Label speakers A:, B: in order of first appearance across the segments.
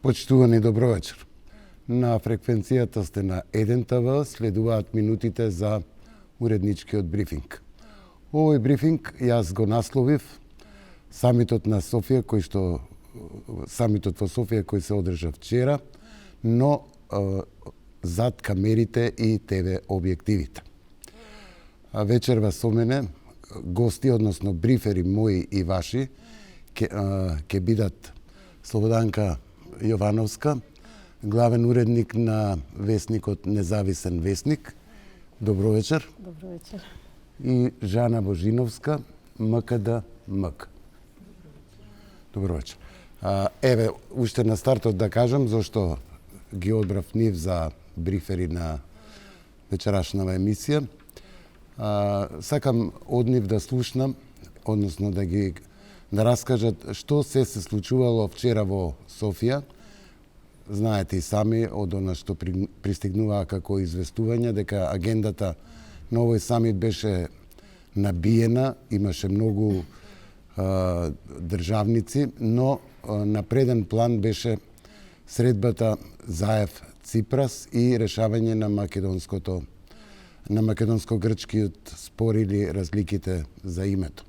A: Почитувани, добро вечер. На фреквенцијата сте на 1 ТВ, следуваат минутите за уредничкиот брифинг. Овој брифинг јас го насловив самитот во Софија кој се одржа вчера, но зад камерите и ТВ објективите. Вечерва со мене гости, односно брифери мои и ваши, ќе бидат Слободанка Јовановска, главен уредник на весникот Независен весник. Добро вечер.
B: Добро вечер.
A: И Жана Божиновска, МКД МК. Добро вечер. Еве, уште на стартот да кажам зашто ги одбрав нив за брифери на вечерашнава емисија. Сакам од нив да слушнам, односно да раскажат што се случувало вчера во Софија. Знаете и сами од она што пристигнуваа како известување дека агендата на овој самит беше набиена, имаше многу државници, но на преден план беше средбата Заев-Ципрас и решавање на македонско-грчкиот спор или разликите за името.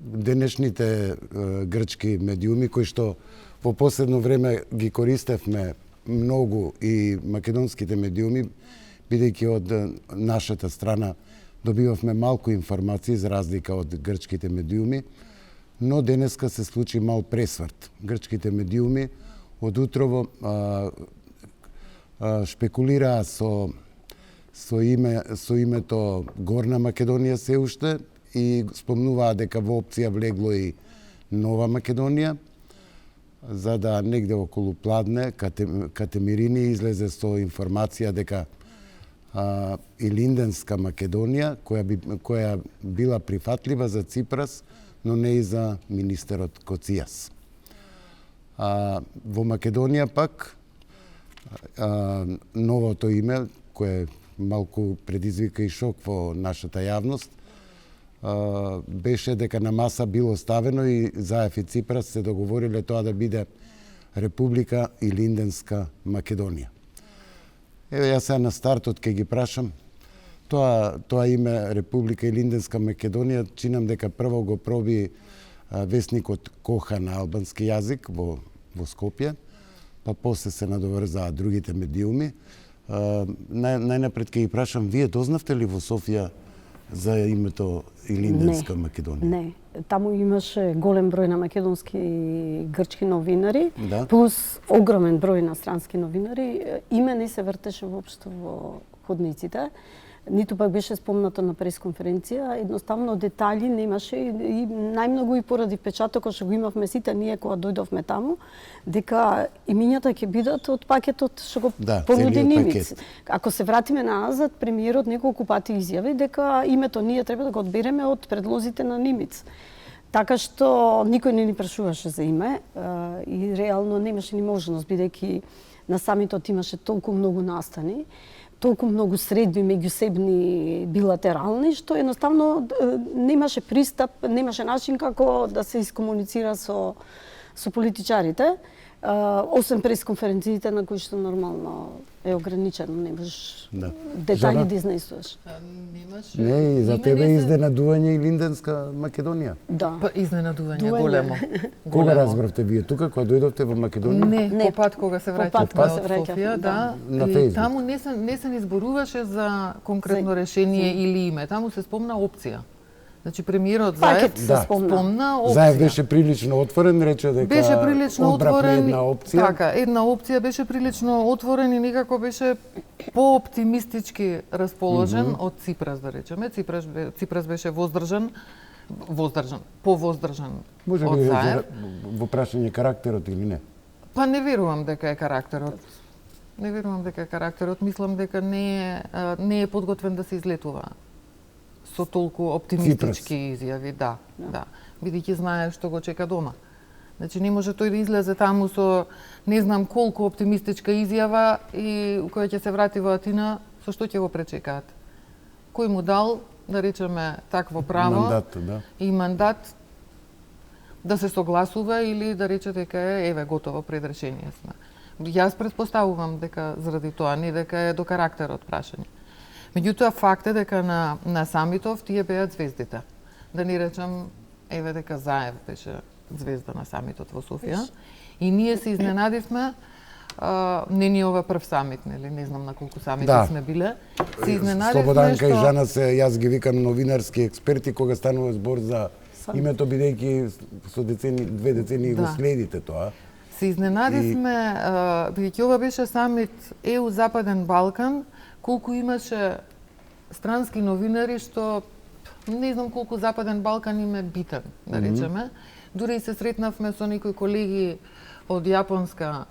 A: Денешните грчки медиуми, кои што во последно време ги користевме многу, и македонските медиуми, бидејќи од нашата страна добивавме малку информации за разлика од грчките медиуми, но денеска се случи мал пресврт. Грчките медиуми од утрово шпекулираа со името Горна Македонија се уште и спомнуваа дека во опција влегло и Нова Македонија, за да негде околу Пладне, Катемирини излезе со информација дека и Линденска Македонија, која била прифатлива за Ципрас, но не и за министерот Коцijas. Во Македонија пак новото име, кое малку предизвика и шок во нашата јавност, беше дека на маса било ставено и Заев и Ципрас се договориле тоа да биде Република и Линденска Македонија. Еве, јас сега на стартот ќе ги прашам, тоа име Република и Линденска Македонија чинам дека прво го проби весникот Коха на албански јазик во Скопје, па после се надоврзаа другите медиуми. Најнапред ќе ги прашам, вие дознавте ли во Софија за името Илинденска Македонија?
B: Не. Таму имаше голем број на македонски и грчки новинари,
A: да,
B: плюс огромен број на странски новинари. Име не се вртеше воопшто во ходниците, ниту пак беше спомнато на пресконференција, едноставно детали немаше и најмногу и поради печатокот што го имавме сите ние кога дојдовме таму, дека имињата ќе бидат од пакетот што го понуди Нимиц. Ако се вратиме назад, премиерот неколку пати изјави дека името ние треба да го одбереме од предлозите на Нимиц. Така што никој не ни прашуваше за име и реално немаше ни можност, бидејќи на самитот имаше толку многу настани, толку многу средби меѓусебни билатерални, што едноставно немаше пристап, немаше начин како да се искомуницира со политичарите, освен пресконференциите на кои што нормално е ограничено, не можеш детали да изнесуваш.
A: Не, и за тебе изненадување и Линденска Македонија.
B: Да.
C: Па изненадување големо.
A: Кога разбравте вие тука, кога дојдовте во Македонија?
C: Не, по пат кога се враќав од Софија, да. И таму не се ни зборуваше за конкретно решение или име, таму се спомна опција. Значи премиерот Заев спомна опција.
A: Заев беше прилично отворен, рече дека
C: беше прилично отворен
A: една опција.
C: Така, една опција беше прилично отворен и некако беше пооптимистички расположен од Ципрас, да речеме. Ципрас беше повоздржан
A: Може
C: од
A: би
C: Заев.
A: во прашање карактерот или не?
C: Па не верувам дека е карактерот. Не верувам дека карактерот, мислам дека не е подготвен да се излетува со толку оптимистички изјави, да. Бидејќи знае што го чека дома. Значи не може тој да излезе таму со не знам колку оптимистичка изјава и која ќе се врати во Атина, со што ќе го пречекаат? Кој му дал, да речеме, такво право и мандат да се согласува или да рече дека еве готово предрешение сме. Јас претпоставувам дека заради тоа, не дека е до карактерот прашање. Меѓутоа факт е дека на самитов тие беа звездите. Да не речам еве дека Заев беше звезда на самитот во Софија и ние се изненадивме. Не ни ова прв самит, нели? Не знам на колку самити сме биле. Се изненадивме
A: Слободанка и Жана се, јас ги викам новинарски експерти кога станува збор за името, бидејќи со две децени го следите тоа.
C: Се изненадивме, бидејќи ова беше самит ЕУ Западен Балкан, колку имаше странски новинари што не знам колку Западен Балкан им е битен, да речеме. Дури и се сретнавме со некои колеги од јапонска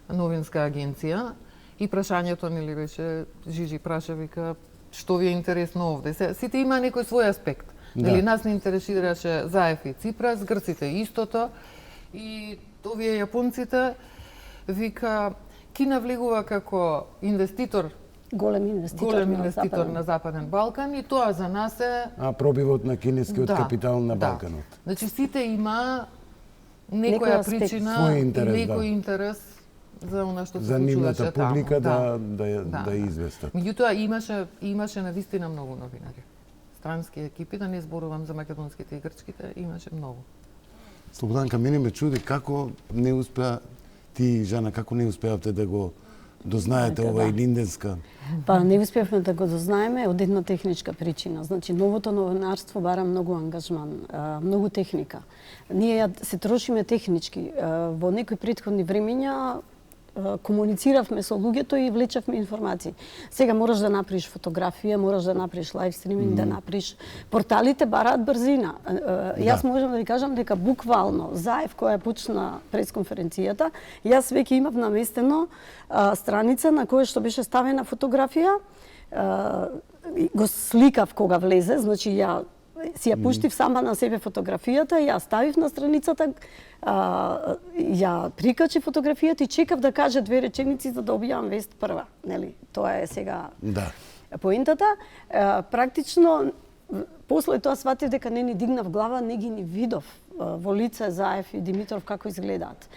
C: новинска агенција и прашањето нели беше Жижи праша, вика, што ви е интересно овде? Сите има некој свој аспект. Нели нас не интересираше Заев и Ципрас, грците истото и овие јапонците, вика, Кина влегува како инвеститор, голем инвеститор на Западен Балкан и тоа за нас е
A: пробивот на кинескиот капитал на Балканот.
C: Значи сите има некоја причина и некој интерес за она што се случуваше таму.
A: За нивната публика да известат.
C: Меѓутоа имаше навистина многу новинари. Странски екипи, да не зборувам за македонските и грчките, имаше многу.
A: Слободанка, мене ме чуди како не успеа ти, Жана, како не успеавте да го дознаете ова и линденска?
B: Па не успеавме да го дознаеме од една техничка причина. Значи новото новинарство бара многу ангажман, многу техника. Ние се трошиме технички. Во некои претходни времења комунициравме со луѓето и влечавме информации. Сега мораш да направиш фотографија, мораш да направиш лайв стриминг, да направиш. Порталите бараат брзина. Јас можам да ви кажам дека буквално Заев која почна пресконференцијата, јас веќе имав наместено страница на која што беше ставена фотографија, го сликав кога влезе, значи ја си ја пуштив сама на себе фотографијата, ја ставив на страницата, ја прикачи фотографијата и чекав да каже две реченици за да објавам вест прва, нели? Тоа е сега поентата. Практично после тоа сватив дека не ни дигнав глава, не ги ни видов во лице Заев и Димитров како изгледаат.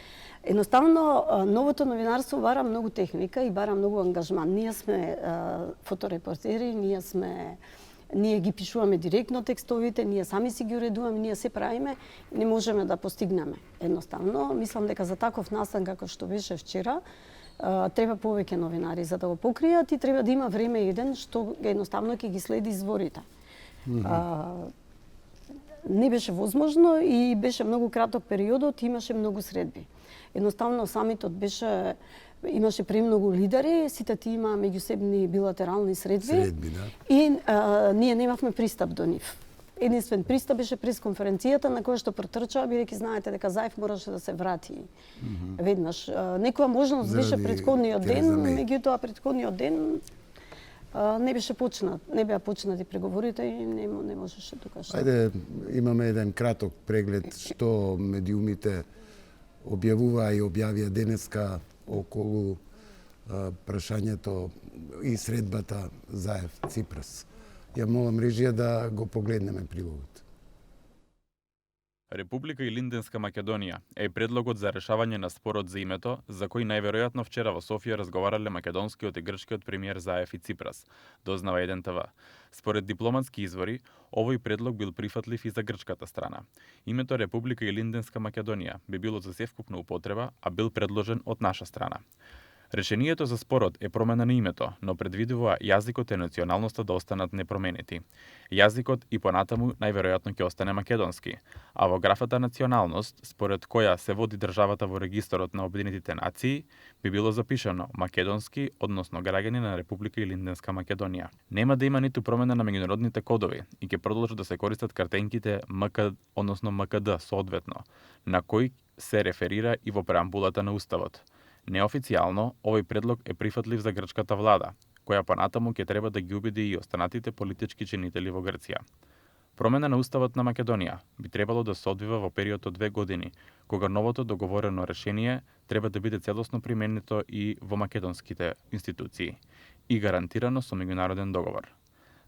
B: Едноставно, новото новинарство бара многу техника и бара многу ангажман. Ние сме фоторепортери, ние ги пишуваме директно текстовите, ние сами си ги уредуваме, ние се правиме, не можеме да постигнеме. Едноставно, мислам дека за таков настан како што беше вчера, треба повеќе новинари за да го покријат и треба да има време еден што едноставно ќе ги следи изворите. Не беше возможно и беше многу краток периодот, имаше многу средби. Едноставно самитот имаше премногу лидери, сите тие имаа меѓусебни билатерални средби и ние немавме пристап до нив. Единствен пристап беше пресконференцијата на која што протрча, бидејќи знаете дека Заев мораше да се врати веднаш. Некоја можност беше претходниот ден, меѓутоа претходниот ден не беа почнати преговорите и не можеше тука што.
A: Ајде, имаме еден краток преглед што медиумите објавуваа и објавија денеска околу прашањето и средбата Заев-Ципрас. Ја молам режија да го погледнеме прилогот.
D: Република Илинденска Македонија е предлогот за решавање на спорот за името, за кој најверојатно вчера во Софија разговарале македонскиот и грчкиот премиер Заев и Ципрас, дознава 1 ТВ. Според дипломатски извори, овој предлог бил прифатлив и за грчката страна. Името Република Илинденска Македонија би било за севкупна употреба, а бил предложен од наша страна. Решението за спорот е промена на името, но предвидува јазикот и националноста да останат непроменети. Јазикот и понатаму најверојатно ќе остане македонски, а во графата националност, според која се води државата во регистрот на Обединетите нации, би било запишано македонски, односно граѓани на Република Илинденска Македонија. Нема да има ниту промена на меѓународните кодови и ќе продолжат да се користат картенките МК, односно МКД соодветно, на кој се реферира и во преамбулата на Уставот. Неофицијално, овој предлог е прифатлив за грчката влада, која понатаму ќе треба да ги убеди и останатите политички чинители во Грција. Промена на уставот на Македонија би требало да се одвива во период од 2 години, кога новото договорено решение треба да биде целосно применето и во македонските институции и гарантирано со меѓународен договор.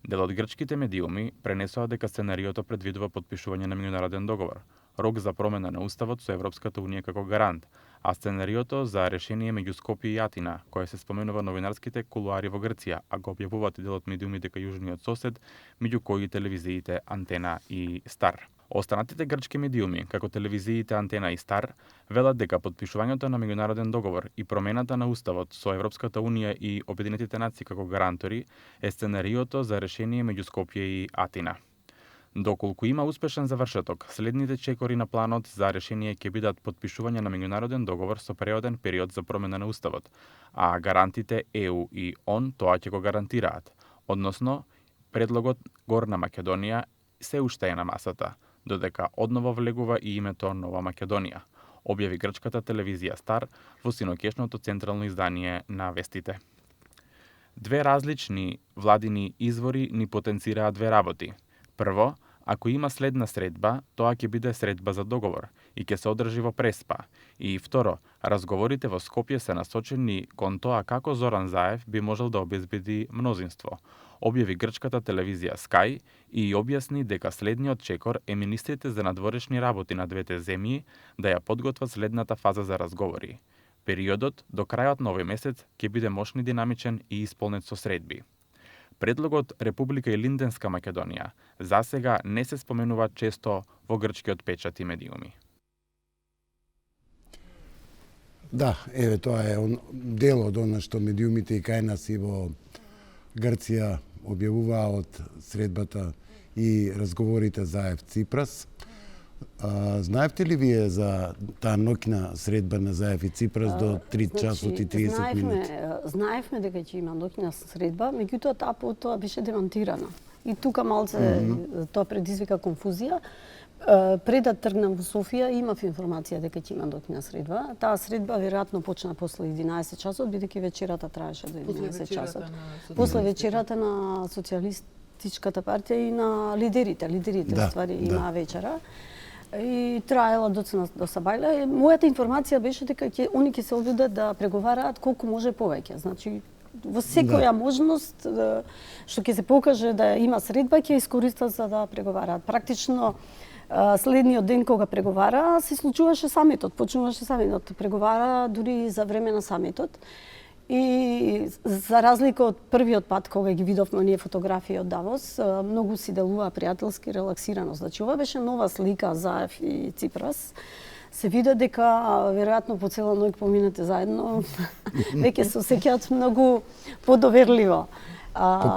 D: Дел од грчките медиуми пренесоа дека сценариото предвидува подпишување на меѓународен договор, рок за промена на уставот со Европската унија како гарант, а сценариото за решение меѓу Скопје и Атина, кое се споменува новинарските кулуари во Грција, а го објавуваат и дел од медиуми дека јужниот сосед, меѓу кои телевизиите Антена и Стар. Останатите грчки медиуми, како телевизиите Антена и Стар, велат дека подпишувањето на меѓународен договор и промената на уставот со Европската унија и Обединетите нации како гарантори е сценариото за решение меѓу Скопје и Атина. Доколку има успешен завршеток, следните чекори на планот за решение ќе бидат подпишување на меѓународен договор со преоден период за промена на уставот, а гарантите ЕУ и ООН тоа ќе го гарантираат. Односно, предлогот Горна Македонија се уште е на масата, додека одново влегува и името Нова Македонија, објави грчката телевизија Стар во синокешното централно издание на вестите. Две различни владини извори ни потенцираат две работи. Прво, ако има следна средба, тоа ќе биде средба за договор и ќе се одржи во Преспа. И второ, разговорите во Скопје се насочени кон тоа како Зоран Заев би можел да обезбеди мнозинство, објави грчката телевизија Sky и објасни дека следниот чекор е министрите за надворешни работи на двете земји да ја подготват следната фаза за разговори. Периодот до крајот на овој месец ќе биде мощно динамичен и исполнет со средби. Предлогот Република и Линденска Македонија засега не се споменува често во грчкиот печат и медиуми.
A: Да, еве тоа е дел од она што медиумите и кај нас и во Грција објавуваа од средбата и разговорите Заев Ципрас. Знаевте ли вие за таа ноќна средба на Заев и Ципрас до 3 часот и 30 минути?
B: Знаевме дека ќе има ноќна средба, меѓутоа таа потоа беше демонтирана. И тука малце тоа предизвика конфузија. Пред да тргнам во Софија, имав информација дека ќе има ноќна средба. Таа средба веројатно почна после 11 часот, бидејќи вечерата траеше до 11 часот. После вечерата на Социјалистичката партија и на лидерите
A: да,
B: ствари имаа вечера. И траела доцна до сабајле. Мојата информација беше дека они ќе се обидат да преговараат колку може повеќе. Значи, во секоја можност што ќе се покаже да има средба, ќе искористат за да преговараат. Практично, следниот ден кога преговара, се случуваше самитот, почнуваше самитот, преговара дури за време на самитот. И за разлика од првиот пат кога ги видовме ние фотографии од Давос, многу си делува пријателски, релаксирано. Значи, ова беше нова слика Заев и Ципрас. Се види дека веројатно по цела ноќ поминете заедно, веќе се осеќаат многу подоверливо.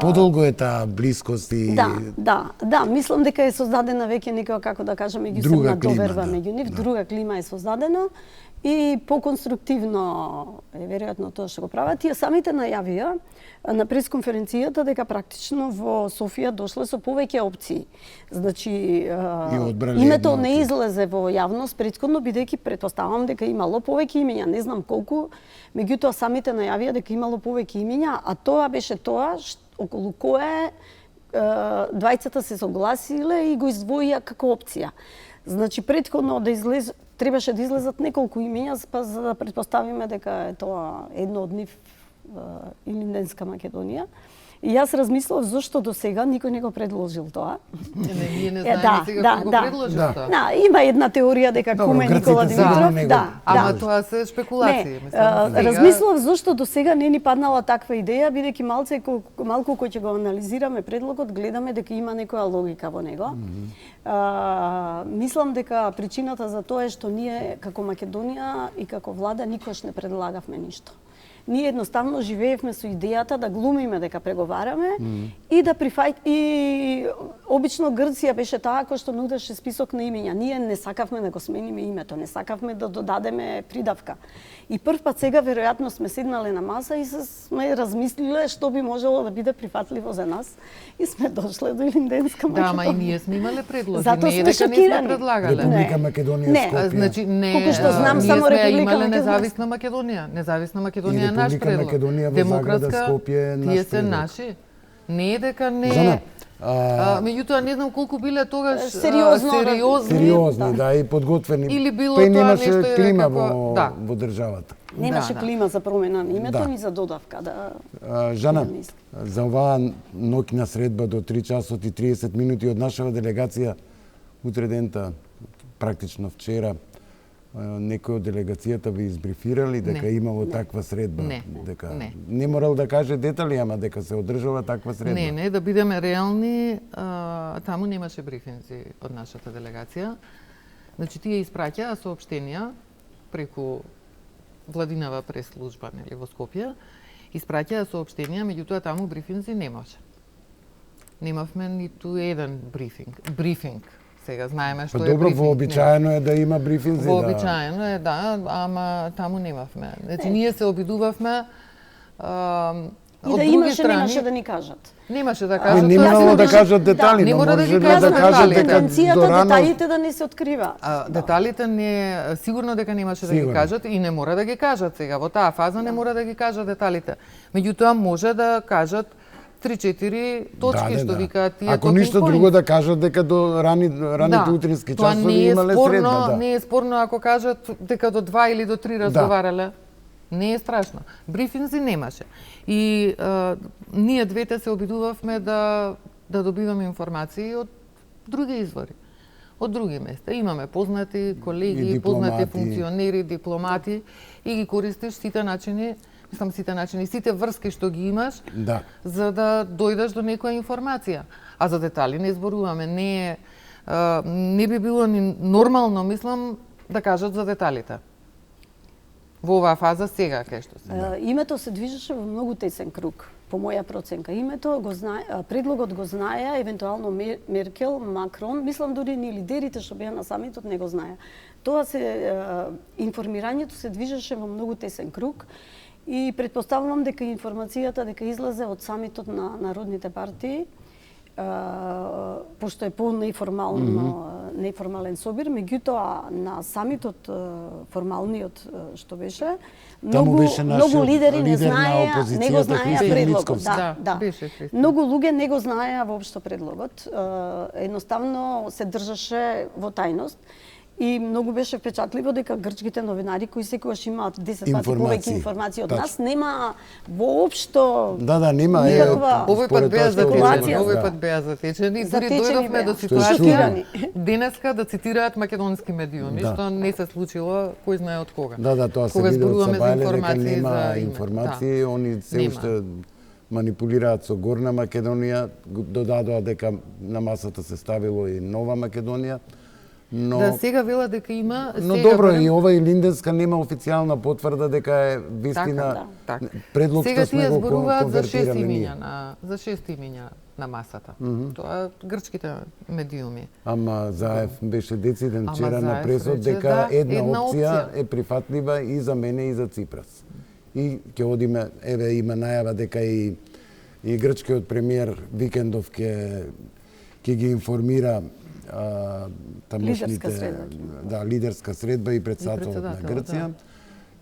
A: Подолго е таа блискост и...
B: Да, мислам дека е создадена веќе некоја, како да кажам, меѓусебна доверба меѓу нив, друга клима е создадена и поконструктивно е веројатно тоа што го прават. Тие самите најавија на пресконференцијата дека практично во Софија дошле со повеќе опции. Значи, името не излезе во јавност претходно, бидејќи претпоставам дека имало повеќе имења, не знам колку, меѓутоа самите најавија дека имало повеќе имења, а тоа беше тоа околу кое двајцата се согласиле и го издвоија како опција. Значи, претходно требаше да излезат неколку имења, па за да претпоставиме дека е тоа едно од нив и Линденска Македонија. И јас размислав зошто до сега никој не го предложил тоа.
C: Ние не знаеме сега кој го предложил тоа.
B: Да, има една теорија дека куме Никола Димитров.
C: Ама тоа се спекулации.
B: Размислав зошто до сега не ни паднала таква идеја, бидејќи малку кој ќе го анализираме предлогот, гледаме дека има некоја логика во него. Мислам дека причината за тоа е што ние како Македонија и како влада никош не предлагавме ништо. Ние едноставно живеевме со идејата да глумиме дека преговараме и да и обично Грција беше таа која што нудеше список на имења. Ние не сакавме да го смениме името, не сакавме да додадеме придавка. И прв пат сега веројатно сме седнале на маса и сме размислиле што би можело да биде прифатливо за нас и сме дошле до Илинденска Македонија.
C: Да, ама и ние сме имале предлози,
B: Затоа
C: не е дека не сме предлагале.
A: Република Македонија Скопје.
C: Значи не,
B: колку што знам само Република
C: Македонија. Независна Македонија. Независна Македонија е наш предлог.
A: Македонија во Заграда, Скопје е наш
C: тие се
A: предлог.
C: наши. Не е дека не.
A: Жана,
C: меѓутоа не знам колку биле тогаш
A: сериозни, да, и подготвени.
C: Или било
A: па и
C: тоа
A: немаше
C: нешто
A: клима
C: како, да,
A: во државата.
B: Немаше клима за промена на името
A: Да.
B: ни за додавка, да.
A: Жана, за оваа ноќна средба до 3 часот и 30 минути од нашава делегација, утре дента, практично вчера, некој од делегацијата ви избрифирали дека имало таква средба? Дека не морал да каже детали, ама дека се одржува таква средба?
C: Не, да бидеме реални, таму немаше брифинзи од нашата делегација. Значи, тие испраќаа соопштенија преку владинава прес-служба, нели, во Скопје, испраќаа соопштенија, меѓутоа таму брифинзи немаше. Немавме ниту еден брифинг. Сега знаеме што е
A: добро,
C: брифинг.
A: вообичаено е да има брифинзи.
C: Вообичаено е, да, ама таму немавме. Значи, ние се обидувавме
B: и да имаше, немаше да ни кажат.
C: Немаше да кажат.
A: Не морало да кажат детали,
C: не
A: но
C: мора да
A: може
C: ги
A: да
C: кажат
A: кажат дека
B: тенденцијата деталите да не се открива.
C: Деталите не сигурно дека немаше да ги кажат и не мора да ги кажат сега. Во таа фаза не мора да ги кажат деталите. Меѓутоа може да кажат 3-4 точки што викаат тие.
A: Ако ништо друго да кажат дека до раните утрински часови имале средба, да.
C: Не е спорно ако кажат дека до 2 или до 3 разговарале. Не е страшно. Брифинзи немаше. И ние двете се обидувавме да добиваме информации од други извори, од други места. Имаме познати колеги, познати функционери, дипломати и ги користиш сите начини, сите врски што ги имаш, за да дојдеш до некоја информација. А за детали не зборуваме. Не би било ни нормално, мислам, да кажат за деталите. Во оваа фаза сега кај што се.
B: Името се движеше во многу тесен круг, по моја проценка. Името го предлогот го знаеа, евентуално Меркел, Макрон, мислам дури ни лидерите што беа на самитот не го знаеа. Тоа информирањето се движеше во многу тесен круг и претпоставувам дека информацијата дека излезе од самитот на народните партии, пошто е неформален собир, меѓутоа на самитот формалниот што беше, многу лидери не знаеа предлогот. Да. Многу луѓе не го знаеа воопшто предлогот. Едноставно се држаше во тајност. И многу беше впечатливо дека грчките новинари кои секогаш имаат 10 пати повеќе информации од нас, нема воопшто
A: нема
C: овој пат беа затечени, дури дојдовме до ситуација денеска да цитираат македонски медиуми, што не се случило кој знае од кога.
A: Тоа се види од Сабајле дека нема информации, они се уште манипулираат со Горна Македонија, додадоа дека на масата се ставило и Нова Македонија.
C: Сега вела дека има...
A: Но добро, и ова Илинденска нема официјална потврда дека е вистина предлог што сме го конвертирале ние.
C: За 6 имиња на масата. Тоа грчките медиуми.
A: Ама Заев беше дециден вчера на пресот дека една опција е прифатлива и за мене и за Ципрас. И ќе одиме, има најава дека и грчкиот премиер Викендов ќе ги информира лидерска средба и председателот на Грција.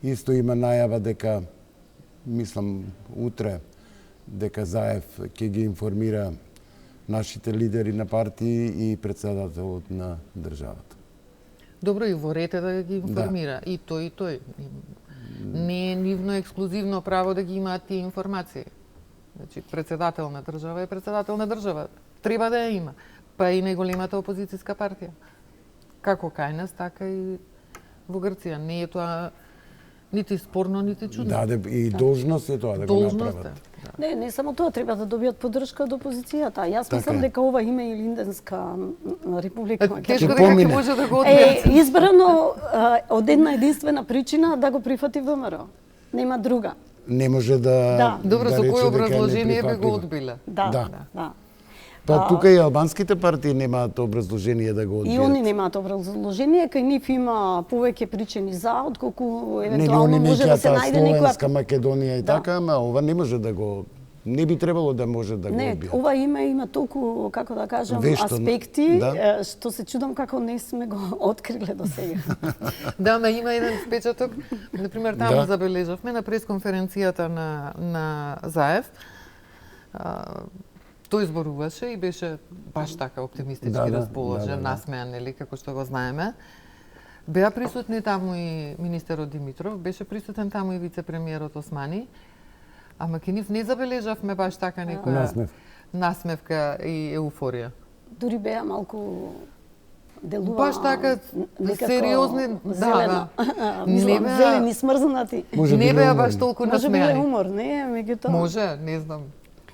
A: Исто има најава дека, мислам, утре, дека Заев ќе ги информира нашите лидери на партии и председателот на државата.
C: Добро, и во ред е да ги информира. И тој. Не е нивно ексклузивно право да ги имаат тие информации. Значи, председател на држава е председател на држава. Треба да ја има. Па и најголемата опозицијска партија. Како кај нас, така и во Грција. Не е тоа нити спорно, нити чудно.
A: И должност е тоа да го направат.
B: Не само тоа, треба да добијат поддршка од опозицијата. Јас мислам дека ова име Илинденска република
C: тешко дека ќе може да го одмине.
B: Избрано од една единствена причина да го прифати ВМРО. Нема друга.
A: Не може да
C: Добро,
A: да
C: со
A: рече
C: кој
A: дека е
C: образложение би го
A: неприфатлива.
C: одбиле?
B: Да.
A: Па тука и албанските партии немаат образложение да го одбијат.
B: И они немаат образложение, кај нив има повеќе причини за, отколку
A: Нели
B: евентуално
A: они
B: може да се најде
A: Словенска,
B: некоја...
A: Македонија и така, ама ова не може да го не би требало да може да го
B: Не,
A: одбијат.
B: ова има толку, како да кажам,
A: Вешто,
B: аспекти,
A: да.
B: што се чудам како не сме го откриле до сега.
C: Да, ма има еден впечаток. Например, таму
A: Да.
C: забележавме на пресконференцијата на Заев. Тој зборуваше и беше баш така оптимистички расположен, насмеан, нели, како што го знаеме. Беа присутни таму и министерот Димитров, беше присутен таму и вице-премиерот Османи. Ама ке нив не забележавме баш така некоја насмевка и еуфорија.
B: Дури беа малку делува
C: Баш така сериозни,
B: зелено.
C: Не
B: Мислам,
C: беа-
B: зелени смрзнати.
C: Не беа баш толку
B: Може биле
C: насмеани.
B: умор, не, меѓутоа.
C: Може, не знам.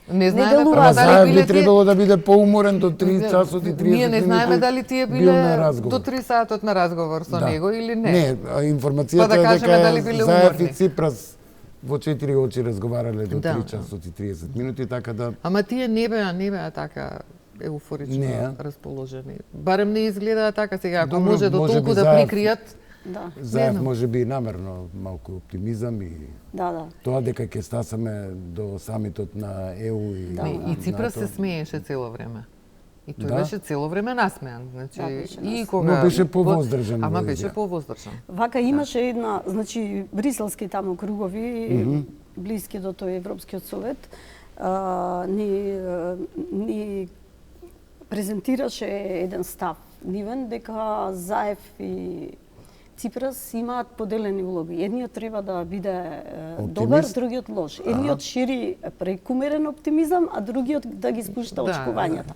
C: Не
B: делува.
C: знаеме
A: Ама
C: прво
A: Заев
C: дали
A: би
C: биле
A: требало да биде поуморен до 3 часот и 30 минути.
C: Ние не знаеме дали тие
A: бил
C: биле
A: на разговор.
C: до 3 сатот на разговор со него или не.
A: Не, информацијата
C: Па да
A: е
C: кажеме
A: дека
C: дали биле
A: Заев
C: уморни.
A: и Ципрас во 4 очи разговарале до
C: Да.
A: 3 часот и 30 минути, така да
C: Ама тие не беа така еуфорично
A: Не,
C: расположени. Барем не изгледаа така сега. Ако
A: Добро,
C: може до
A: може
C: толку
A: би
C: да
A: Заев-
C: прикријат,
B: Да,
A: Заев
C: знам.
A: може би намерно малку оптимизам и
B: да.
A: тоа дека ќе стасаме до самитот на ЕУ и
C: не, и Ципрас се
A: НАТО.
C: смееше цело време. И тој
A: Да.
C: беше цело време насмеан. Значи,
B: Да, беше
C: и
B: насмеан.
C: кога
A: Но беше повоздржан
C: Ама
A: во
C: беше
A: изјава.
C: повоздржан.
B: Вака имаше една, значи, бриселски таму кругови, блиски до тој Европскиот совет, ни презентираше еден став нивен дека Заев и Ципрас имаат поделени улоги. Едниот треба да биде добар, другиот лош. Едниот шири прекумерен оптимизам, а другиот да ги спушта очекувањата.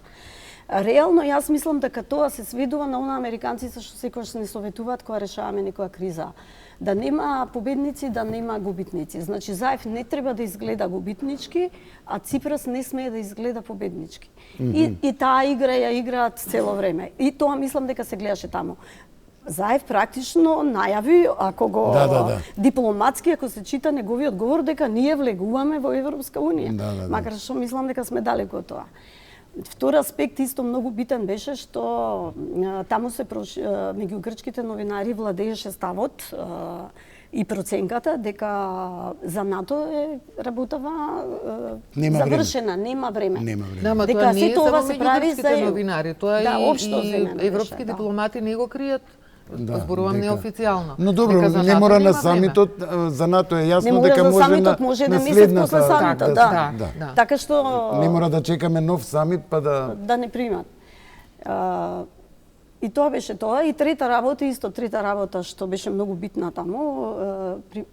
B: Реално, јас мислам дека тоа се сведува на она американците што секогаш не советуваат кога решаваме некоја криза. Да нема победници, да нема губитници. Значи, Заев не треба да изгледа губитнички, а Ципрас не смее да изгледа победнички. И таа игра ја играат цело време. И тоа мислам дека се гледаше таму. Заев практично најави, ако го дипломатски, ако се чита неговиот говор, дека ние влегуваме во Европска Унија. Макар што мислам дека сме далеко од тоа. Втор аспект исто многу битен беше што таму се меѓу грчките новинари владееше ставот и проценката дека за НАТО е работава завршена, нема време.
C: Ама
B: дека
C: тоа не е
B: сето ова
C: само
B: се
C: меѓу
B: прави
C: грчките
B: за
C: новинари, тоа и европски дипломати не го кријат. Зборувам неофицијално.
A: Но добро, не мора на самитот, за НАТО е јасно дека
B: може
A: самитот
B: може да месец после самитот, да. Така што
A: не мора да чекаме нов самит па да
B: не примат. И тоа беше тоа. И трета работа што беше многу битна таму,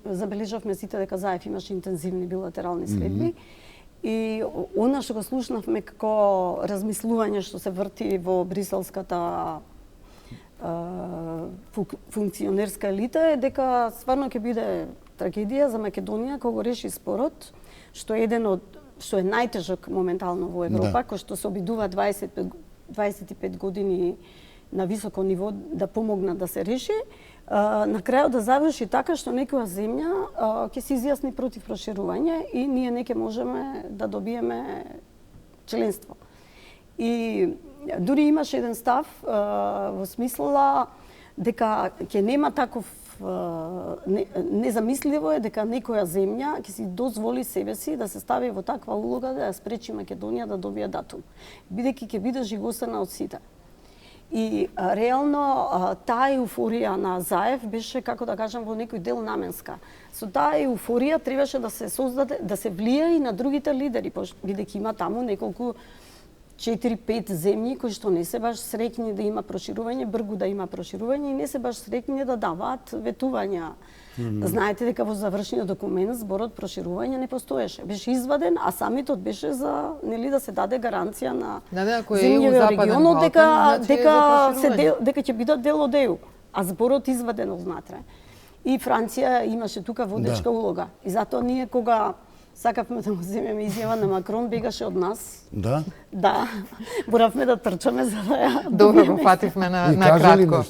B: забележавме сите дека Заев имаше интензивни билатерални следби. И она што го слушнавме како размислување што се врти во бриселската функционерска елита е дека стварно ќе биде трагедија за Македонија кога го реши спорот, што е најтежок моментално во Европа, кој што се обидува 25 години на високо ниво да помогнат да се реши, на крајот да заврши така што некоја земја ќе се изјасни против проширување и ние не ќе можеме да добиеме членство. И дури имаше еден став во смисла дека ќе нема таков незамисливо е дека некоја земја ќе си дозволи себе си да се стави во таква улога да ја спречи Македонија да добие датум, бидејќи ќе биде жигосана од сите. И реално таа еуфорија на Заев беше, како да кажам, во некој дел наменска. Со таа еуфорија требаше да се создаде, да се влие и на другите лидери, бидејќи има таму неколку 4-5 земји кои што не се баш среќни да има проширување, бргу да има проширување и не се баш среќни да даваат ветувања. Знаете дека во завршниот документ зборот проширување не постоеше. Беше изваден, а самитот беше за да се даде гаранција на земјите во регионот дека ќе бидат дел од ЕУ, а зборот изваден однатре. И Франција имаше тука водечка улога. И затоа ние кога сакавме да му земеме изјава на Макрон, бегаше од нас.
A: Да?
B: Да. Боравме да трчаме за да ја
C: добро го фативме на кратко.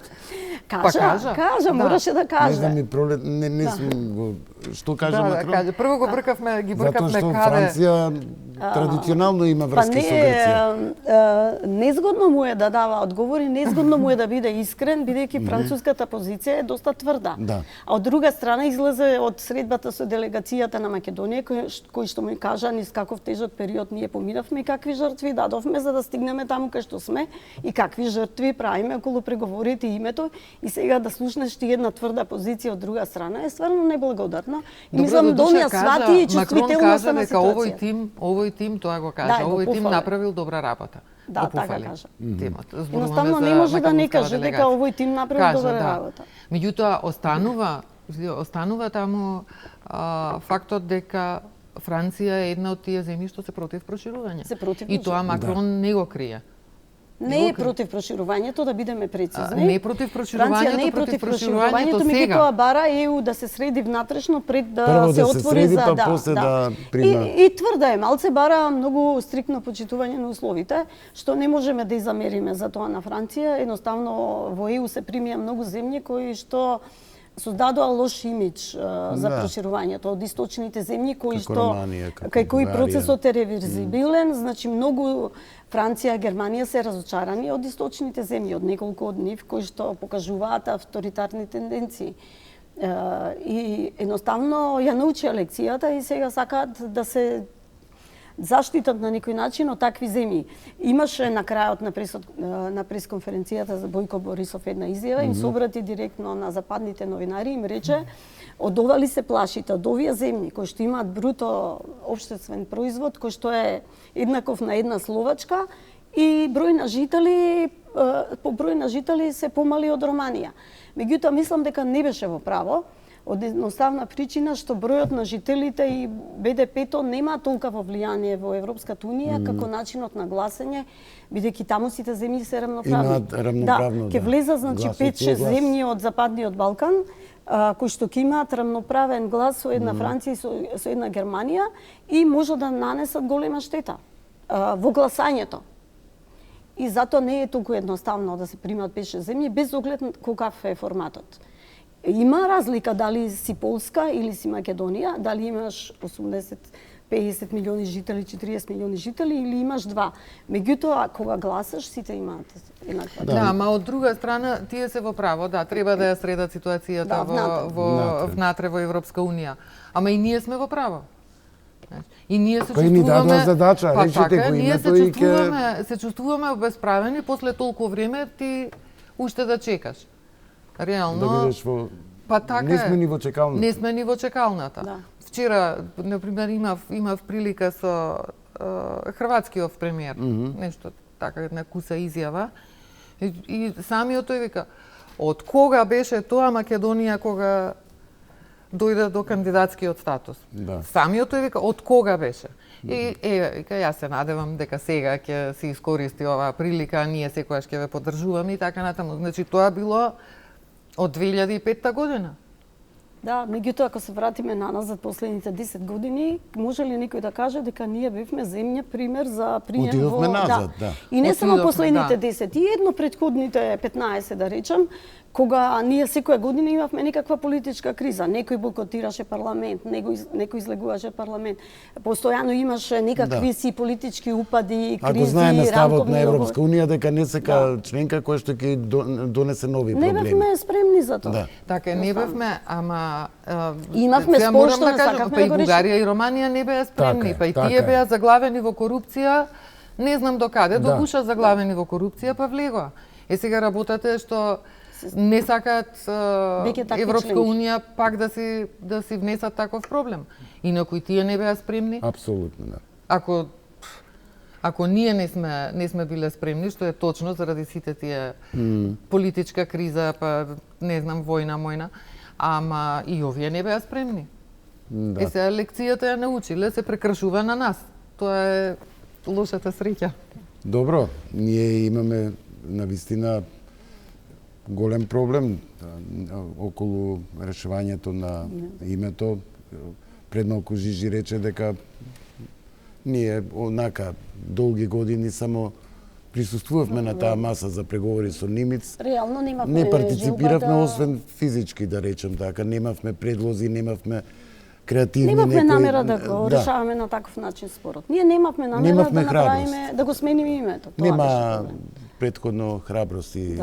B: Кажа, мораше да каже.
A: Не знам и не сум го... Што кажа Макрон?
C: Каже. Прво го ги бркавме
A: Затоа што
C: каде...
A: Франција традиционално има врски со Грција.
B: Незгодно му е да дава одговори, незгодно му е да биде искрен, бидејќи француската позиција е доста тврда.
A: Да.
B: А од друга страна излезе од средбата со делегацијата на Македонија, кој што ми кажа низ каков тежок период ние поминавме и какви жртви дадовме за да стигнеме таму кај што сме и какви жртви правиме околу преговорите и името, и сега да слушнеш ти една тврда позиција од друга страна е стварно неблагодарно. И мислам Донија свати и чувствителноста на ситуација.
C: Овој тим тоа го кажа, овој тим направил добра работа.
B: Да, така кажа.
C: Темата.
B: Едноставно не може да не каже дека овој тим направил добра работа.
C: Меѓутоа останува таму фактот дека Франција е една од тие земји што се против проширување. И тоа Макрон не го крие.
B: Не е против проширувањето, да бидеме прецизни.
C: Не е против проширувањето,
B: не е против проширувањето, меѓутоа бара ЕУ да се среди внатрешно пред да
A: прво
B: се
A: да
B: отвори
A: се
B: за
A: после да прима.
B: И тврда е, малце бара многу стриктно почитување на условите, што не можеме да изамериме за тоа на Франција. Едноставно во ЕУ се примија многу земји кои што создадоа лош имидж за проширувањето од источните земји кои кај кои процесот е реверзибилен, значи многу Франција, Германија се разочарани од источните земји, од неколку од нив кои што покажуваат авторитарни тенденции. И едноставно ја научија лекцијата и сега сакаат да се заштитат на некој начин од такви земји. Имаше на крајот на пресконференцијата за Бојко Борисов една изјава, им се обрати директно на западните новинари и им рече: од ова ли се плашите, од овие земји кои што имаат бруто општествен производ кој што е еднаков на една Словачка и број на жители по број на жители се помали од Романија. Меѓутоа мислам дека не беше во право, од едноставна причина што бројот на жителите и БДП-то нема толкаво влијание во Европската унија како начинот на гласање, бидејќи таму сите земји се рамноправни. Ќе влеза значи 5-6 земји од Западниот Балкан кои што ќе имаат рамноправен глас со една Франција и со една Германија и може да нанесат голема штета во гласањето. И затоа не е толку едноставно да се примат 5-6 земји без оглед каков е форматот. Има разлика дали си Полска или си Македонија, дали имаш 80-50 милиони жители, 40 милиони жители или имаш два. Меѓутоа, кога гласаш, сите имаат еднаква.
C: Да, ама од друга страна, тие се во право, да, треба да ја средат ситуацијата внатре во Европска Унија. Ама и ние сме во право. И ние се чувствуваме
A: задача, решите го името и
C: се чувствуваме обесправени после толку време ти уште да чекаш. Реално,
A: да бидеш во...
C: така
A: не сме ни во чекалната.
C: Не сме ни во чекалната.
B: Да.
C: Вчера, например, имав прилика со хрватскиот премиер, нешто така една куса изјава, и самиот тој вика, од кога беше тоа Македонија кога дојде до кандидатскиот статус?
A: Да.
C: Самиот тој вика, од кога беше? И вика, јас се надевам дека сега ќе се искористи оваа прилика, ние секогаш ќе ве поддржуваме и така натаму. Значи, тоа било од 2005 година.
B: Да, меѓутоа ако се вратиме наназад последните 10 години, може ли некој да каже дека ние бевме земја пример за прием во
A: назад, да.
B: И не само последните 10, и едно претходните 15 да речам, кога ние секоја година имавме некаква политичка криза, некој бойкотираше парламент, некој излегуваше парламент. Постојано имаше некакви си политички упади, кризи,
A: ако знаеме ставот на Европска унија дека не сека членка која што ќе донесе нови проблеми.
B: Не бевме спремни за тоа.
A: Да.
C: Така, не бевме, ама
B: имавме спор што не сакавме
C: да го решиме. Бугарија и Романија не беа спремни, па и тие беа заглавени во корупција, не знам докаде, до гуша заглавени во корупција, па влегоа. Сега работата е што не сакаат Европска унија пак да си внесат таков проблем. Инаку и тие не беа спремни.
A: Апсолутно, да.
C: Ако ние не сме биле спремни, што е точно заради сите тие политичка криза, па не знам, војна, ама и овие не беа спремни.
A: Да.
C: Сега лекцијата ја научиле, се прекршува на нас. Тоа е лошата среќа.
A: Добро, ние имаме навистина голем проблем околу решавањето на името. Пред малку Жижи рече дека ние онака долги години само присуствувавме на таа маса за преговори со Нимиц.
B: Реално немавме
A: не партиципиравме,
B: желба да...
A: освен физички, да речем така. Немавме предлози, немавме креативни
B: немавме намера да го решаваме на таков начин спорот. Ние немавме намера да направиме, да го смениме името.
A: Нема претходно храброст и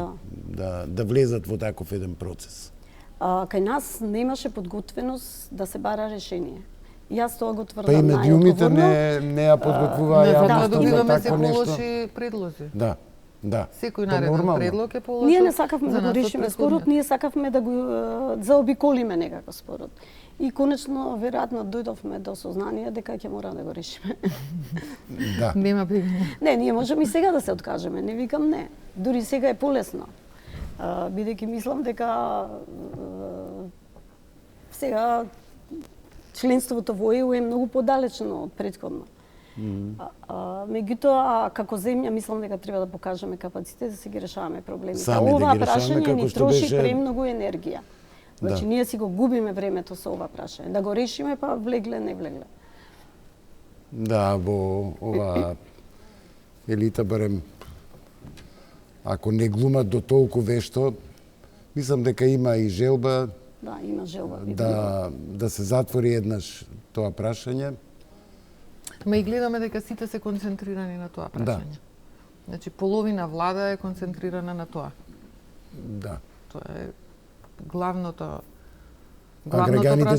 A: да влезат во таков еден процес.
B: Кај нас немаше подготвеност да се бара решение. Јас тоа го тврдам
A: најодговорно. Па и медиумите не ја подготвуваа
C: јавноста за добиваме се полоши предлози.
A: Да.
C: Секој нареден предлог е полоши.
B: Ние не сакавме да го решиме спорот, ние сакавме да го заобиколиме некако спорот. И конечно, веројатно, дојдовме до сознание дека ќе мора да го решиме.
A: Да.
C: Нема брига.
B: Не, ние можеме и сега да се откажеме, не викам не. Дури сега е полесно. Бидејќи мислам дека сега членството во ЕУ е многу подалечно од претходно. Меѓутоа, како земја, мислам дека треба да покажеме капацитет да се ги решаваме проблемите.
A: Сами
B: ова
A: да ги решаваме,
B: прашање ни троши
A: беше...
B: премногу енергија. Значи, ние си го губиме времето со ова прашање. Да го решиме, па влегле, не влегле.
A: Да, во ова елита, барем, ако не глумат до толку вешто, мислам дека има и желба.
B: Да, има желба.
A: Да се затвори еднаш тоа прашање.
C: Ма и гледаме дека сите се концентрирани на тоа прашање. Значи, половина влада е концентрирана на тоа.
A: Да.
C: Тоа е главното
A: граѓаните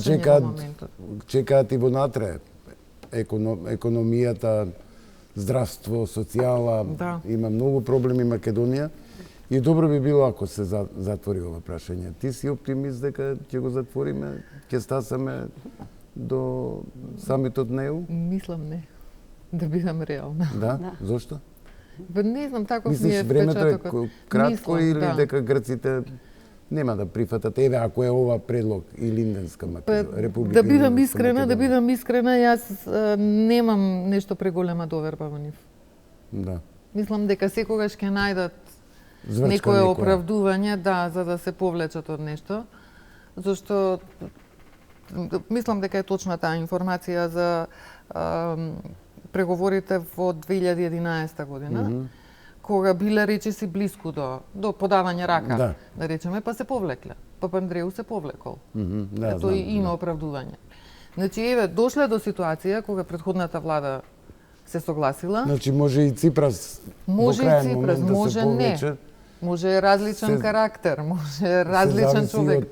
A: чекаат и во натре. Економијата, здравство, социјала, има многу проблеми Македонија. И добро би било ако се затвори ова прашање. Ти си оптимист дека ќе го затвориме, ќе стасаме до самитот на ЕУ?
C: Мислам не. Да бидам реална.
A: Да? Зошто?
C: Не знам, таков ми е
A: впечатокот. Мислиш, времето е кратко или дека грците нема да прифатат, еве ако е ова предлог и Линденска република.
C: Да бидам искрена, јас немам нешто преголема доверба во нив.
A: Да.
C: Мислам дека секогаш ќе најдат некое оправдување, за да се повлечат од нешто, зашто мислам дека е точна таа информација за преговорите во 2011 година, кога биле речиси блиску до подавање рака, да речеме, па се повлекле. Папандреу се повлекол. Тој има оправдување. Значи, еве, дошле до ситуација кога претходната влада се согласила.
A: Значи, може и Ципрас
C: може и Ципрас, може не. Може различен карактер, може различен човек.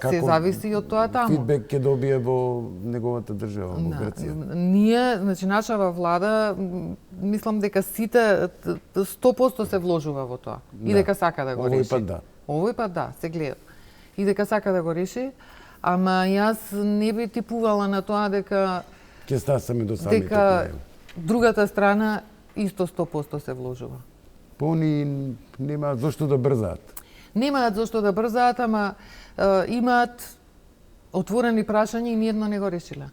C: Се зависи од тоа таму.
A: Фидбек ќе добие во неговата држава, во Грција.
C: Ние, значи, нашава влада, мислам дека сите 100% се вложува во тоа. И дека сака да го реши. Овој пат да, се гледа. И дека сака да го реши, ама јас не би типувала на тоа дека
A: ќе стасаме до самитот на ЕУ.
C: Другата страна исто 100% се вложува.
A: Па они немаат зошто да брзаат.
C: Немаат зошто да брзаат, ама имаат отворени прашања и ниедно не го решиле.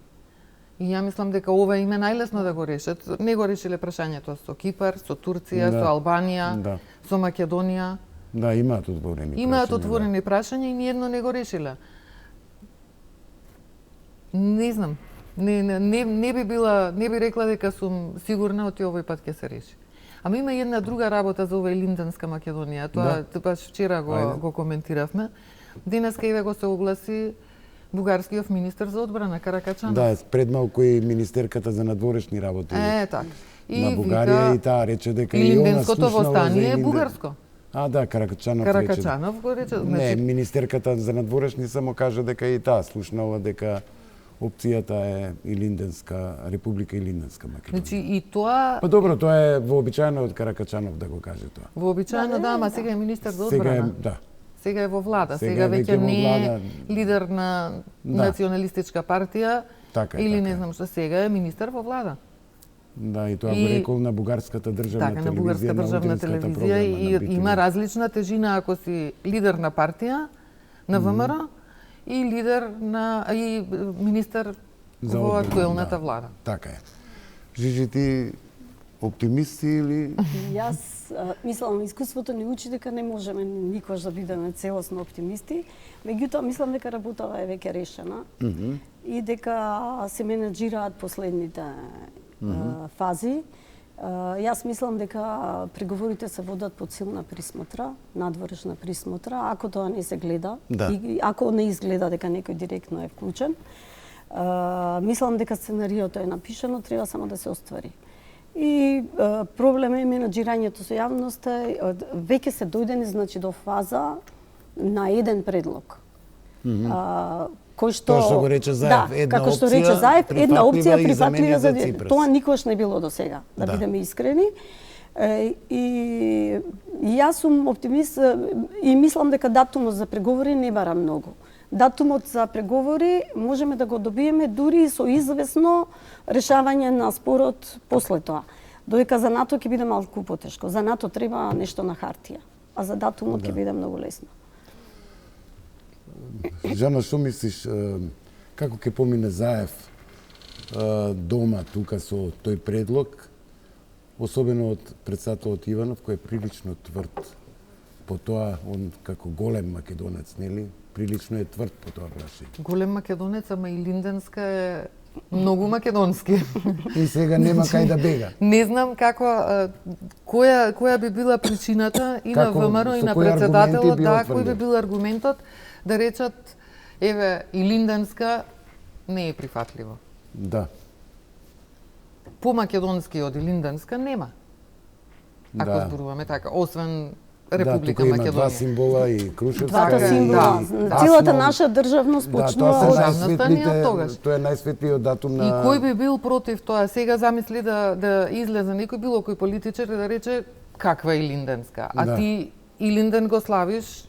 C: И ја мислам дека ова им е најлесно да го решат. Не го решиле прашањето со Кипар, со Турција, со Албанија, со Македонија.
A: Да, имаат отворени прашања.
C: Имаат отворени прашања и ниедно не го решиле. Не знам. Не би рекла дека сум сигурна оти овој пат ќе се реши. Ама има една друга работа за овој Линденска Македонија. Тоа баш вчера го коментиравме. Денеска еве го се огласи бугарскиот министер за одбрана Каракачанов.
A: Да, пред малку и министерката за надворешни работи.
C: Така.
A: На Бугарија и таа рече дека
C: и Линденското востание е бугарско.
A: Да,
C: Каракачанов го рече.
A: Не, министерката за надворешни само кажа дека и таа слушнала дека опцијата е и Линденска република и Линденска Македонија.
C: Значи и тоа
A: Па добро, тоа е вообичаено од Каракачанов да го каже тоа.
C: Вообичаено ама сега е министер за одбрана. Сега е во влада, сега веќе не е лидер на националистичка партија или не знам што, сега е министер во влада.
A: Да, и тоа го рекол на бугарската државна телевизија.
C: Така, на бугарска државна телевизија и има различна тежина ако си лидер на партија, на ВМРО, и лидер и министер во актуелната влада.
A: Така е. Жижи, ти оптимисти или?
B: Јас мислам, искуството ни учи дека не можеме никош да бидеме целосно оптимисти, меѓутоа мислам дека работава е веќе решена и дека се менеджираат последните фази. Јас мислам дека преговорите се водат под силна присмотра, надворешна присмотра, ако тоа не се гледа и ако не изгледа дека некој директно е вклучен. Мислам дека сценариото е напишано, треба само да се оствари. И проблем е менаџирањето со јавноста, веќе се дојдени значи до фаза на еден предлог. Кој што
A: го рече Заев,
B: како што рече Заев, една опција прифатлива за тоа никош не било до сега, да бидеме искрени. И јас сум оптимист и мислам дека датумот за преговори не бара многу. Датумот за преговори можеме да го добиеме дури со извесно решавање на спорот после тоа. Додека за НАТО ќе биде малку потешко. За НАТО треба нешто на хартија, а за датумот ќе биде многу лесно.
A: Жана, што мислиш, како ќе помине Заев дома тука со тој предлог, особено од председателот Иванов, кој е прилично тврд по тоа, он како голем македонец, нели? Прилично е тврд по тоа прашање.
C: Голем македонец, ама и Линденска е многу македонски.
A: И сега нема кај да бега.
C: Не знам како која би била причината и на ВМРО и на председателот, кој би бил аргументот да речат еве и Линденска не е прифатливо.
A: Да.
C: По македонски од Линденска нема. Ако зборуваме така, освен Република Македонија.
A: Да, тука има два символа и Крушевска.
B: Двата символа. Целата наша државност почнува
C: од државноста ни од тогаш.
A: Тоа е најсветлиот датум на...
C: И кој би бил против тоа? Сега замисли да излезе некој било кој политичар и да рече каква е Линденска. А ти и Линден го славиш,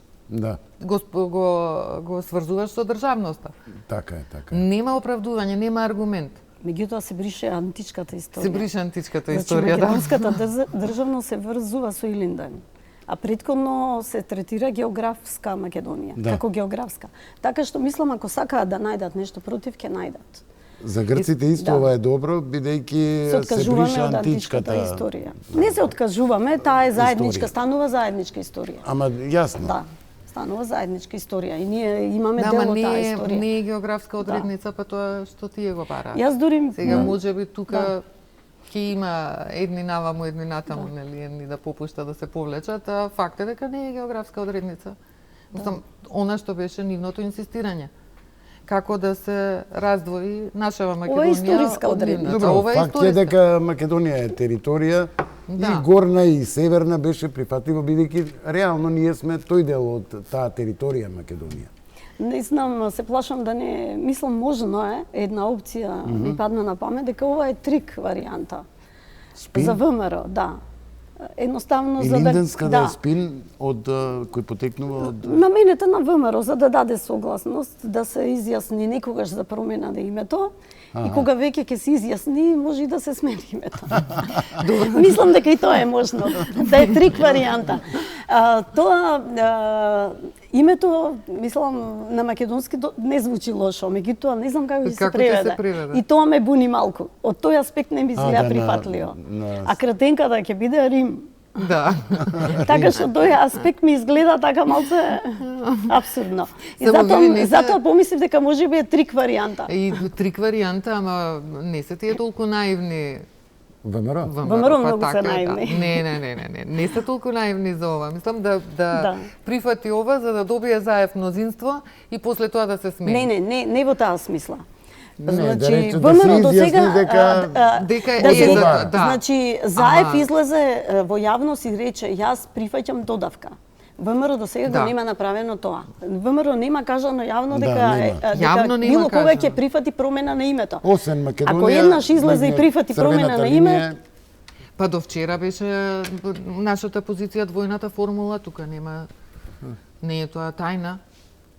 C: го сврзуваш со државноста.
A: Така е, така е.
C: Нема оправдување, нема аргумент.
B: Меѓутоа се брише античката историја.
C: Се брише античката историја, да.
B: Македонската државност се врзува со Илинден. А претходно се третира географска Македонија, како географска. Така што мислам, ако сакаат да најдат нешто против, ќе најдат.
A: За грците исто ова е добро, бидејќи се брише античката
B: историја. Не се откажуваме, таа е заедничка, станува заедничка историја.
A: Ама јасно.
B: Да, станува заедничка историја и ние имаме дел од таа историја.
C: Не е географска одредница, па тоа што тие го бараат.
B: Јас дури
C: сега можеби тука ќе има едни наваму, едни натаму, нели, едни да попушта да се повлечат, а факт е дека не е географска одредница. Мислам, она што беше нивното инсистирање. Како да се раздвои нашава Македонија.
B: Ова е историска одредница.
A: Добро, факт е дека Македонија е територија и горна и северна беше прифатливо, бидејќи реално ние сме тој дел од таа територија Македонија.
B: Не знам, се плашам да не... Мислам, можно е, една опција ми падна на памет, дека ова е трик варијанта.
A: Спин?
B: За ВМРО, да. Едноставно
A: и
B: за да...
A: Линденска да е спин од кој потекнува од...
B: Наменета на ВМРО, за да даде согласност, да се изјасни некогаш за промена на името, и кога веќе ќе се изјасни, може и да се смени името. Мислам дека и тоа е можно, да е трик варијанта. Тоа името, мислам, на македонски не звучи лошо, меѓутоа не знам како ќе се преведе. И тоа ме буни малку. Од тој аспект не ми изгледа прифатливо. А кратенката ќе биде Рим.
C: Да.
B: Така што тој аспект ми изгледа така малце абсурдно. И затоа помислив дека можеби е трик варијанта.
C: И трик варијанта, ама не се тие толку наивни.
A: ВМРО?
B: ВМРО многу се наивни.
C: Не се толку наивни за ова. Мислам да прифати ова за да добие Заев мнозинство и после тоа да се смени.
B: Не во таа смисла.
A: Значи, ВМРО до сега
B: значи Заев излезе во јавност и рече јас прифаќам додавка. ВМРО до сега го нема направено тоа. ВМРО нема кажано јавно дека било кога ќе прифати промена на името.
A: Освен Македонија.
B: Ако еднаш излезе и прифати промена на име,
C: па до вчера беше нашата позиција двојната формула, тука нема, не е тоа тајна.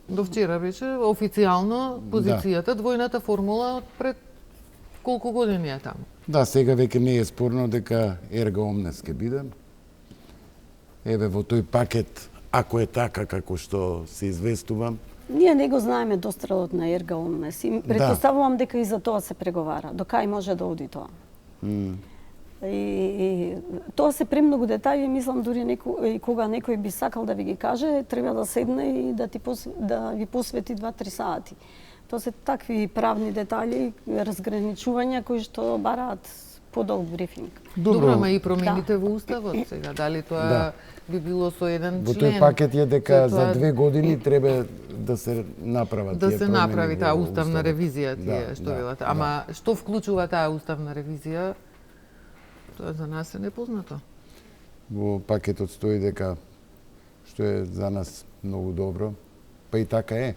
C: До вчера беше официјално позицијата двојната формула пред колку години е таму.
A: Да, сега веќе не е спорно дека ерга омнес ќе биде. Еве во тој пакет, ако е така како што се известува.
B: Ние не го знаеме дострелот на ерга омнес и претпоставувам дека и за тоа се преговара. До кај може да оди тоа? И тоа се премногу детаји, мислам дури кога некој би сакал да ви ги каже, треба да седне и да ви посвети 2-3 сати. Тоа се такви правни детали, разграничувања кои што бараат подолг брифинг.
C: Добро, ама и промените во уставот сега, дали тоа би било со еден член?
A: Во тој пакет е дека за 2 години треба да се направат
C: да
A: тие
C: се
A: промени
C: направи таа
A: во
C: уставна
A: уставот.
C: ревизија, тие што велате. Ама што вклучува таа уставна ревизија? Тоа за нас е непознато.
A: Во пакетот стои дека што е за нас многу добро, па и така е.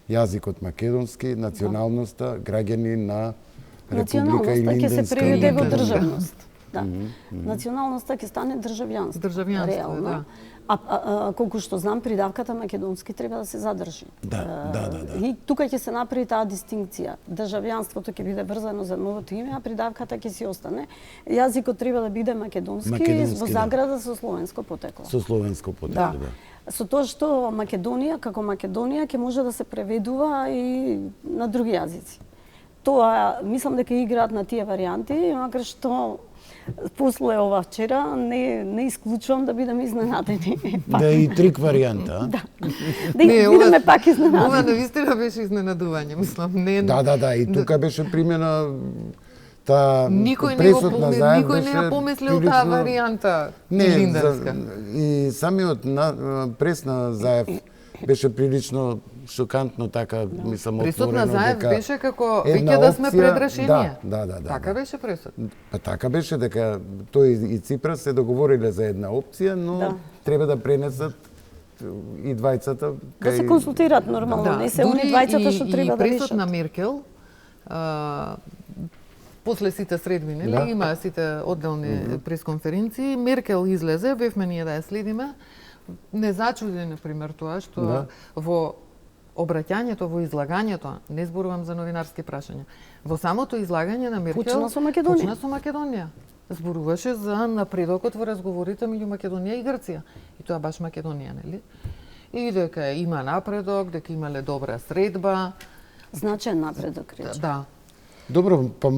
A: Јазикот македонски, националноста, граѓани на Република и
B: Националноста ќе се преведе во
C: Линденска.
B: државност. Да. Националноста ќе стане државјанство.
C: Државјанство,
B: реално.
C: да.
B: А колку што знам, придавката македонски треба да се задржи.
A: Да.
B: И тука ќе се направи таа дистинкција. Државјанството ќе биде врзано за новото име, а придавката ќе си остане. Јазикот треба да биде македонски во заграда со словенско потекло.
A: Со словенско потекло, да.
B: Со тоа што Македонија, како Македонија, ќе може да се преведува и на други јазици. Тоа, мислам дека играат на тие варијанти, макар што после ова вчера не исклучувам да бидеме изненадени.
A: Да и трик варијанта,
B: Да. Бидеме пак изненадени.
C: Ова навистина беше изненадување, мислам, не.
A: Да, и тука беше примена таа
C: никој
A: пресудна заев
C: никој не ја помислил таа варијанта линденска.
A: И самиот пресна заев беше прилично шокантно, така мислам
C: Пресудна
A: отворено
C: заев
A: дека
C: беше како веќе да сме пред решение.
A: Да.
C: Така беше пресуд.
A: Па така беше дека тој и Ципрас се договориле за една опција, но треба да пренесат и двајцата
B: Да се консултираат нормално, не се они двајцата што треба да решат.
C: И пресуд на Меркел после сите средбини, има сите одделни пресконференции, Меркел излезе, бевме ние да ја следиме, не зачуди, например, тоа што во обраќањето, во излагањето, не зборувам за новинарски прашања, во самото излагање на Меркел
B: почна со Македонија.
C: Зборуваше за напредокот во разговорите меѓу Македонија и Грција. И тоа баш Македонија, нели? И дека има напредок, дека имале добра средба.
B: Значаен напредок, рече.
C: Да.
A: Добро, па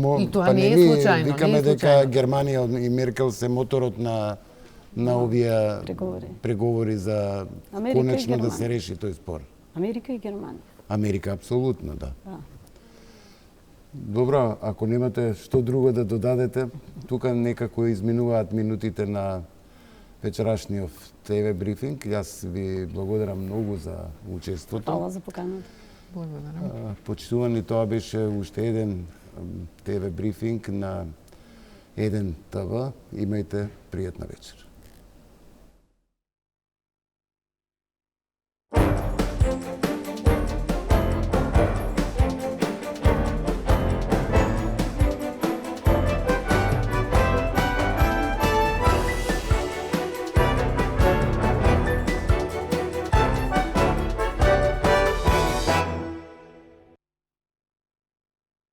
C: не е случајно,
A: викаме дека Германија и Меркел се моторот на овие преговори за конечно да се реши тој спор.
B: Америка и Германија.
A: Америка, апсолутно, да. Добро, ако немате што друго да додадете, тука некако изминуваат минутите на вечерашниот ТВ брифинг. Јас ви благодарам многу за учеството.
B: Фала за поканата.
C: Благодарам.
A: Почитувани, тоа беше уште еден ТВ брифинг на 1 ТВ. Имајте пријатна вечер.